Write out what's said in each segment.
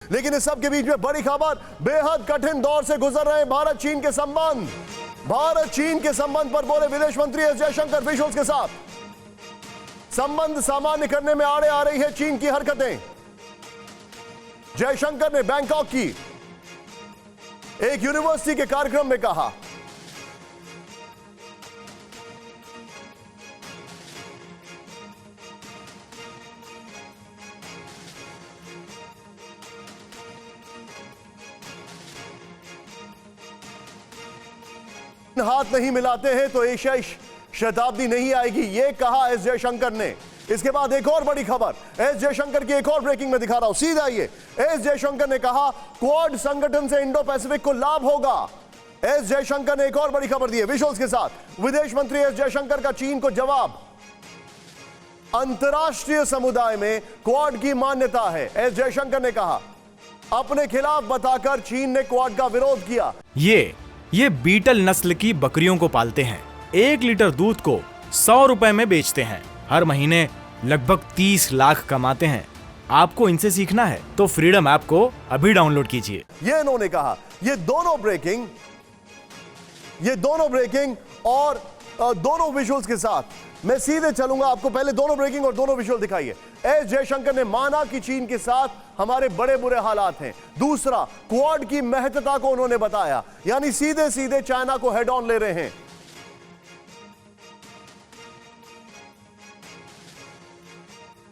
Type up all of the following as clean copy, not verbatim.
लेकिन इस सब के बीच में बड़ी खबर, बेहद कठिन दौर से गुजर रहे हैं भारत चीन के संबंध। भारत चीन के संबंध पर बोले विदेश मंत्री एस जयशंकर विजुअल्स के साथ। संबंध सामान्य करने में आड़े आ रही है चीन की हरकतें। जयशंकर ने बैंकॉक की एक यूनिवर्सिटी के कार्यक्रम में कहा, हाथ नहीं मिलाते हैं तो एशियाई शताब्दी नहीं आएगी, यह कहा एस जयशंकर ने। इसके बाद एक और बड़ी खबर, एस जयशंकर की एक और ब्रेकिंग में दिखा रहा हूं, सीधा ये। एस जयशंकर ने कहा क्वाड संगठन से इंडो पैसिफिक को लाभ होगा। एस जयशंकर ने एक और बड़ी खबर दी है विजुअल्स के साथ। विदेश मंत्री एस जयशंकर का चीन को जवाब, अंतरराष्ट्रीय समुदाय में क्वाड की मान्यता है। एस जयशंकर ने कहा अपने खिलाफ बताकर चीन ने क्वाड का विरोध किया। ये बीटल नस्ल की बकरियों को पालते हैं। 1 लीटर दूध को 100 रुपए में बेचते हैं। हर महीने लगभग 30 लाख कमाते हैं। आपको इनसे सीखना है तो फ्रीडम ऐप को अभी डाउनलोड कीजिए। ये इन्होंने कहा। ये दोनों ब्रेकिंग और दोनों विजुअल्स के साथ मैं सीधे चलूंगा। आपको पहले दोनों ब्रेकिंग और दोनों विजुअल दिखाइए। एस जयशंकर ने माना कि चीन के साथ हमारे बड़े बुरे हालात हैं। दूसरा, क्वाड की महत्ता को उन्होंने बताया, यानी सीधे सीधे चाइना को हेड ऑन ले रहे हैं।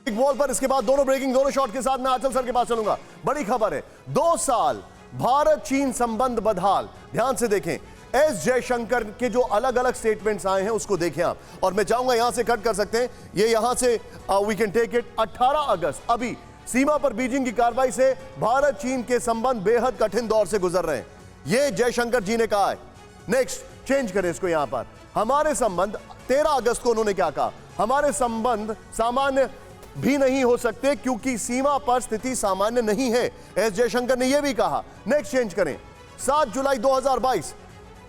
वॉल पर इसके बाद दोनों ब्रेकिंग, दोनों शॉट के साथ मैं आंचल सर के पास चलूंगा। बड़ी खबर है, 2 साल भारत चीन संबंध बदहाल। ध्यान से देखें, एस जयशंकर के जो अलग अलग स्टेटमेंट्स आए हैं उसको देखें आप। और मैं चाहूंगा यहां से कट कर सकते हैं, ये यहां से वी कैन टेक इट। 18 अगस्त, अभी सीमा पर बीजिंग की कार्रवाई से भारत चीन के संबंध बेहद कठिन दौर से गुजर रहे हैं, ये जयशंकर जी ने कहा है। नेक्स्ट, चेंज करें इसको यहां पर। हमारे संबंध, 13 अगस्त को उन्होंने क्या कहा, हमारे संबंध सामान्य भी नहीं हो सकते क्योंकि सीमा पर स्थिति सामान्य नहीं है, एस जयशंकर ने यह भी कहा। नेक्स्ट, चेंज करें। 7 जुलाई 2022,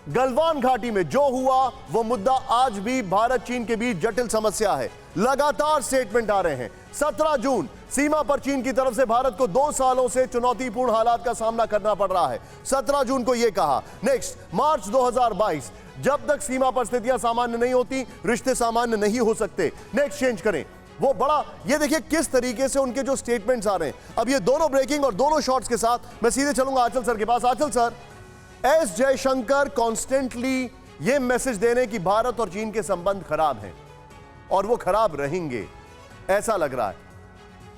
गलवान घाटी में जो हुआ वो मुद्दा आज भी भारत चीन के बीच जटिल समस्या है। लगातार स्टेटमेंट आ रहे हैं। 17 जून, सीमा पर चीन की तरफ से भारत को 2 सालों से चुनौतीपूर्ण हालात का सामना करना पड़ रहा है। 17 जून को यह कहा। नेक्स्ट, मार्च 2022, जब तक सीमा पर स्थितियां सामान्य नहीं होती रिश्ते सामान्य नहीं हो सकते। नेक्स्ट, चेंज करें। वो बड़ा, ये देखिए किस तरीके से उनके जो स्टेटमेंट्स आ रहे हैं। अब ये दोनों ब्रेकिंग और दोनों शॉट्स के साथ मैं सीधे चलूंगा आंचल सर के पास। आंचल सर, एस जयशंकर कॉन्स्टेंटली ये मैसेज दे रहे हैं कि भारत और चीन के संबंध खराब हैं और वो खराब रहेंगे, ऐसा लग रहा है।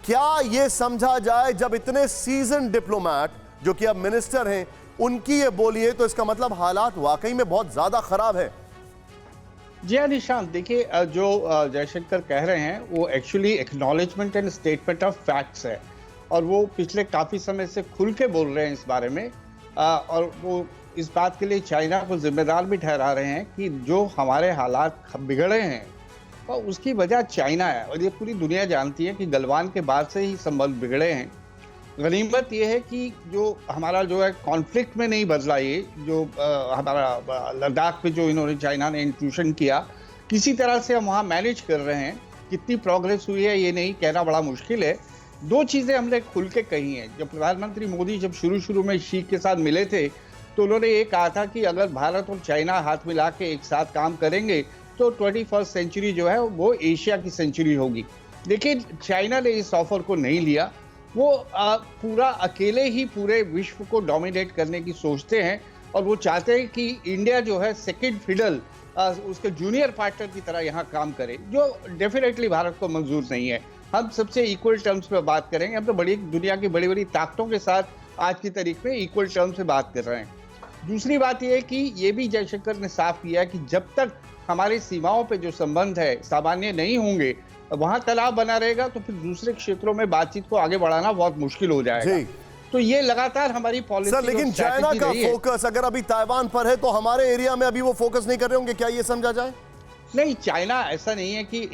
क्या ये समझा जाए, जब इतने सीजन डिप्लोमैट जो कि अब मिनिस्टर हैं उनकी ये बोलिए, तो इसका मतलब हालात वाकई में बहुत ज्यादा खराब है? जी हाँ निशांत, देखिए जो जयशंकर कह रहे हैं वो actually acknowledgement and statement of facts है, और वो पिछले काफ़ी समय से खुल के बोल रहे हैं इस बारे में। और वो इस बात के लिए चाइना को जिम्मेदार भी ठहरा रहे हैं कि जो हमारे हालात बिगड़े हैं और उसकी वजह चाइना है। और ये पूरी दुनिया जानती है कि गलवान के बाद से ही संबंध बिगड़े हैं। गनीमत ये है कि जो हमारा जो है कॉन्फ्लिक्ट में नहीं बदला, ये जो हमारा लद्दाख पे जो इन्होंने चाइना ने इंट्रूशन किया, किसी तरह से हम वहाँ मैनेज कर रहे हैं। कितनी प्रोग्रेस हुई है ये नहीं कहना बड़ा मुश्किल है। 2 चीज़ें हमने खुल के कही हैं। जब प्रधानमंत्री मोदी जब शुरू में शी के साथ मिले थे तो उन्होंने ये कहा था कि अगर भारत और चाइना हाथ मिला के एक साथ काम करेंगे तो 21st सेंचुरी जो है वो एशिया की सेंचुरी होगी। लेकिन चाइना ने इस ऑफर को नहीं लिया। वो पूरा अकेले ही पूरे विश्व को डोमिनेट करने की सोचते हैं, और वो चाहते हैं कि इंडिया जो है सेकेंड फिडल, उसके जूनियर पार्टनर की तरह यहाँ काम करे, जो डेफिनेटली भारत को मंजूर नहीं है। हम सबसे इक्वल टर्म्स पे बात करेंगे। हम तो दुनिया की बड़ी बड़ी ताकतों के साथ आज की तारीख में इक्वल टर्म्स पे बात कर रहे हैं। दूसरी बात यह है कि ये भी जयशंकर ने साफ किया कि जब तक हमारी सीमाओं पे जो संबंध है सामान्य नहीं होंगे, वहां तनाव बना रहेगा, तो फिर दूसरे क्षेत्रों में बातचीत को आगे बढ़ाना बहुत मुश्किल हो जाएगा। तो ये लगातार हमारी पॉलिसी सर, लेकिन चाइना का फोकस अगर अभी ताइवान पर है तो हमारे एरिया में अभी वो फोकस नहीं कर रहे होंगे, क्या ये समझा जाए? नहीं, चाइना ऐसा नहीं है कि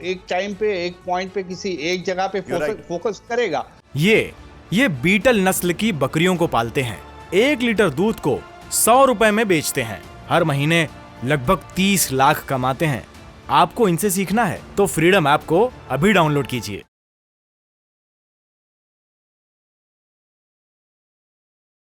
एक टाइम पे एक पॉइंट पे किसी एक जगह पे फोकस करेगा। ये बीटल नस्ल की बकरियों को पालते हैं। 1 लीटर दूध को 100 रुपए में बेचते हैं। हर महीने लगभग 30 लाख कमाते हैं। आपको इनसे सीखना है तो फ्रीडम ऐप को अभी डाउनलोड कीजिए।